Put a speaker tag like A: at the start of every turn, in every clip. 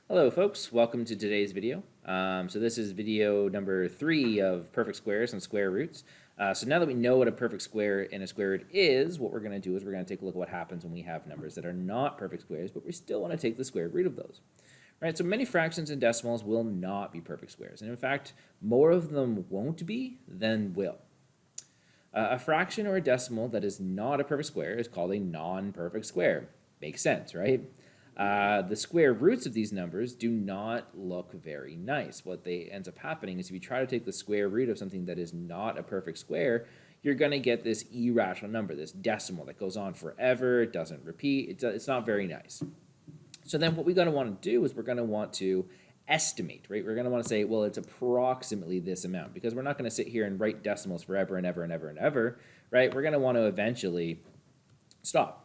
A: Hello folks, welcome to today's video. So this is video number 3 of perfect squares and square roots. So now that we know what a perfect square and a square root is, what we're going to do is we're going to take a look at what happens when we have numbers that are not perfect squares, but we still want to take the square root of those. Right, so many fractions and decimals will not be perfect squares, and in fact, more of them won't be than will. A fraction or a decimal that is not a perfect square is called a non-perfect square. Makes sense, right? The square roots of these numbers do not look very nice. What they ends up happening is if you try to take the square root of something that is not a perfect square, you're going to get this irrational number, this decimal that goes on forever. It doesn't repeat. It's not very nice. So then what we're going to want to do is we're going to want to estimate, right? We're going to want to say, well, it's approximately this amount, because we're not going to sit here and write decimals forever and ever and ever and ever, right? We're going to want to eventually stop.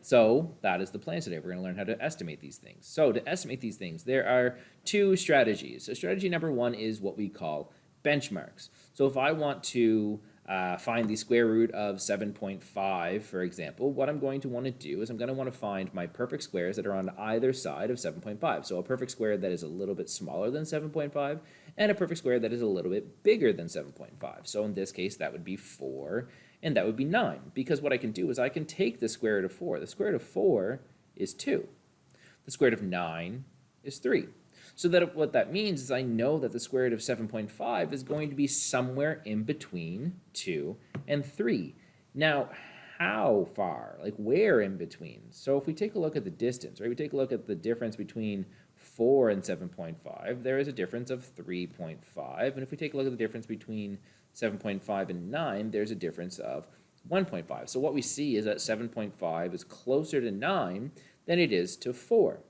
A: So that is the plan today. We're going to learn how to estimate these things. So to estimate these things, there are two strategies. So strategy number one is what we call benchmarks. So if I want to find the square root of 7.5, for example, what I'm going to want to do is I'm going to want to find my perfect squares that are on either side of 7.5. So a perfect square that is a little bit smaller than 7.5 and a perfect square that is a little bit bigger than 7.5. So in this case, that would be 4 and that would be 9, because what I can do is I can take the square root of 4. The square root of 4 is 2. The square root of 9 is 3. So that what that means is I know that the square root of 7.5 is going to be somewhere in between 2 and 3. Now, how far? Like where in between? So if we take a look at the distance, right? We take a look at the difference between 4 and 7.5, there is a difference of 3.5. And if we take a look at the difference between 7.5 and 9, there's a difference of 1.5. So what we see is that 7.5 is closer to 9 than it is to 4.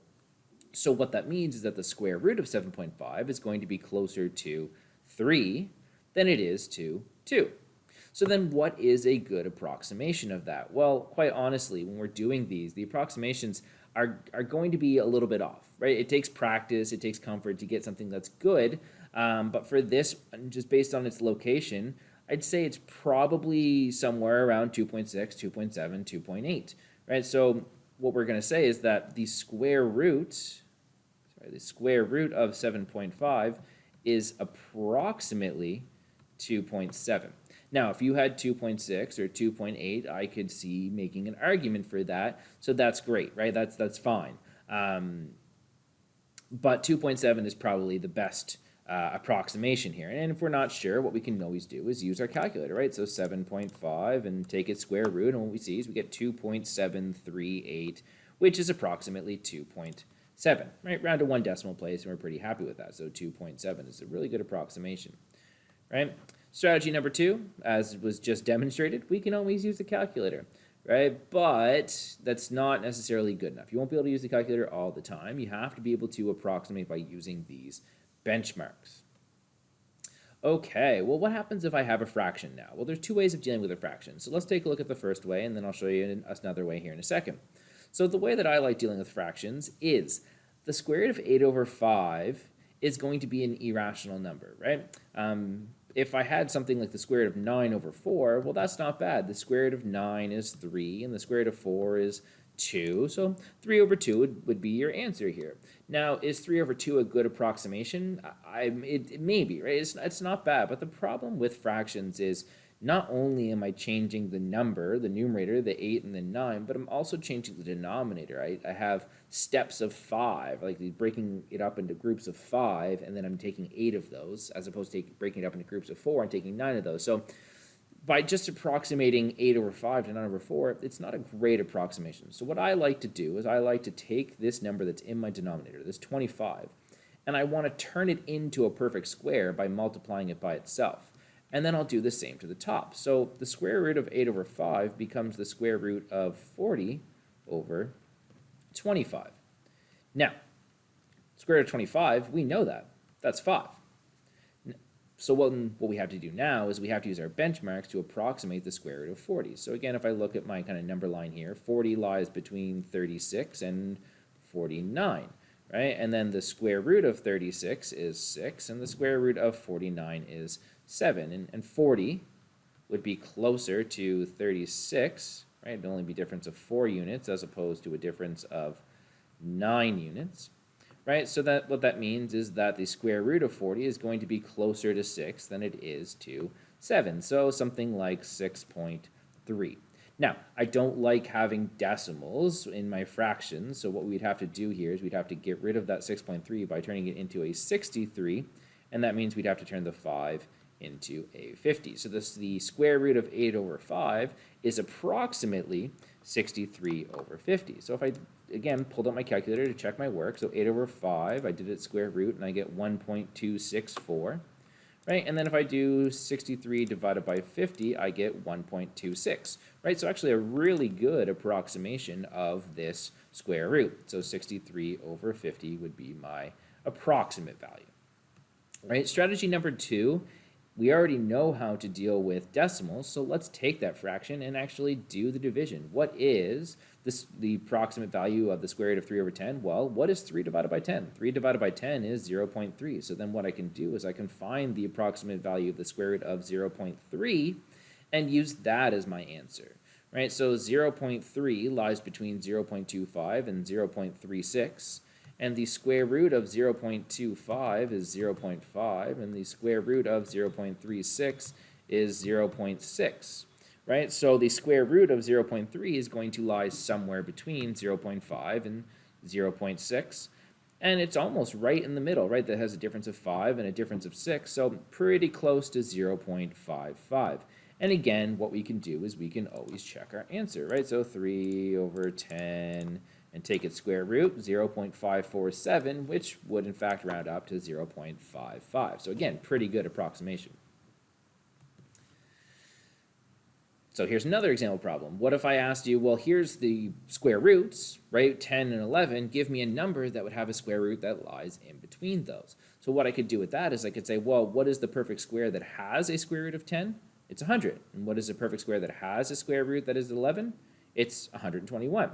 A: So what that means is that the square root of 7.5 is going to be closer to 3 than it is to 2. So then what is a good approximation of that? Well, quite honestly, when we're doing these, the approximations are going to be a little bit off, right? It takes practice, it takes comfort to get something that's good. But for this, just based on its location, I'd say it's probably somewhere around 2.6, 2.7, 2.8, right? So what we're going to say is that the square root of 7.5 is approximately 2.7. Now, if you had 2.6 or 2.8, I could see making an argument for that. So that's great, right? That's fine. But 2.7 is probably the best approximation here. And if we're not sure, what we can always do is use our calculator, right? So 7.5 and take its square root, and what we see is we get 2.738, which is approximately 2.7, right? Round to one decimal place, and we're pretty happy with that. So 2.7 is a really good approximation, right? Strategy number two, as was just demonstrated, we can always use the calculator, right? But that's not necessarily good enough. You won't be able to use the calculator all the time. You have to be able to approximate by using these benchmarks. Okay, well, what happens if I have a fraction now? Well, there's two ways of dealing with a fraction. So let's take a look at the first way, and then I'll show you another way here in a second. So the way that I like dealing with fractions is the square root of 8 over 5 is going to be an irrational number, right? If I had something like the square root of 9 over 4, well, that's not bad. The square root of 9 is 3, and the square root of 4 is 2. So 3 over 2 would be your answer here. Now, is 3 over 2 a good approximation? It may be, right? It's not bad, but the problem with fractions is not only am I changing the number, the numerator, the 8 and the 9, but I'm also changing the denominator. I have steps of 5, like breaking it up into groups of 5, and then I'm taking 8 of those, as opposed to breaking it up into groups of 4 and taking 9 of those. So by just approximating 8 over 5 to 9 over 4, it's not a great approximation. So what I like to do is I like to take this number that's in my denominator, this 25, and I want to turn it into a perfect square by multiplying it by itself. And then I'll do the same to the top. So the square root of 8 over 5 becomes the square root of 40 over 25. Now, square root of 25, we know that. That's 5. So what we have to do now is we have to use our benchmarks to approximate the square root of 40. So again, if I look at my kind of number line here, 40 lies between 36 and 49, right? And then the square root of 36 is 6, and the square root of 49 is 7. And 40 would be closer to 36, right? It'd only be a difference of 4 units as opposed to a difference of 9 units, right? So that what that means is that the square root of 40 is going to be closer to 6 than it is to 7. So something like 6.3. Now, I don't like having decimals in my fractions, so what we'd have to do here is we'd have to get rid of that 6.3 by turning it into a 63, and that means we'd have to turn the 5 into a 50. So the square root of 8 over 5 is approximately 63 over 50. So if I, again, pulled out my calculator to check my work, so 8 over 5, I did its square root, and I get 1.264. Right, and then if I do 63 divided by 50, I get 1.26, right? So actually a really good approximation of this square root. So 63 over 50 would be my approximate value, right? Strategy number 2, we already know how to deal with decimals, so let's take that fraction and actually do the division. What is the approximate value of the square root of 3 over 10? Well, what is 3 divided by 10? 3 divided by 10 is 0.3. So then what I can do is I can find the approximate value of the square root of 0.3 and use that as my answer, right? So 0.3 lies between 0.25 and 0.36. And the square root of 0.25 is 0.5, and the square root of 0.36 is 0.6, right? So the square root of 0.3 is going to lie somewhere between 0.5 and 0.6, and it's almost right in the middle, right? That has a difference of 5 and a difference of 6, so pretty close to 0.55. And again, what we can do is we can always check our answer, right? So 3 over 10... and take its square root, 0.547, which would in fact round up to 0.55. So again, pretty good approximation. So here's another example problem. What if I asked you, well, here's the square roots, right? 10 and 11, give me a number that would have a square root that lies in between those. So what I could do with that is I could say, well, what is the perfect square that has a square root of 10? It's 100. And what is the perfect square that has a square root that is 11? It's 121.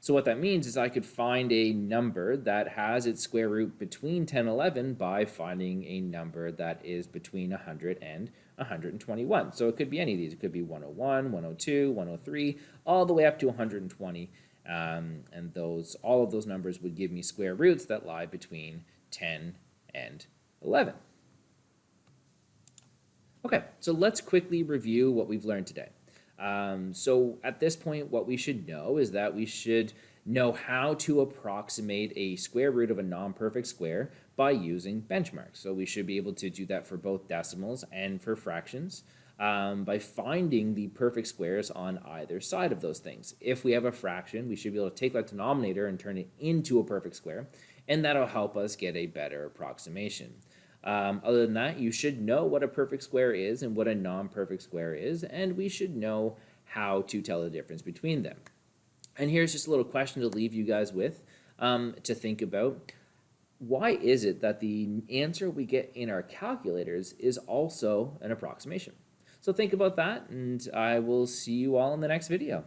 A: So what that means is I could find a number that has its square root between 10 and 11 by finding a number that is between 100 and 121. So it could be any of these. It could be 101, 102, 103, all the way up to 120. And all of those numbers would give me square roots that lie between 10 and 11. Okay, so let's quickly review what we've learned today. So at this point, what we should know is that we should know how to approximate a square root of a non-perfect square by using benchmarks. So we should be able to do that for both decimals and for fractions by finding the perfect squares on either side of those things. If we have a fraction, we should be able to take that denominator and turn it into a perfect square, and that'll help us get a better approximation. Other than that, you should know what a perfect square is and what a non-perfect square is, and we should know how to tell the difference between them. And here's just a little question to leave you guys with to think about. Why is it that the answer we get in our calculators is also an approximation? So think about that, and I will see you all in the next video.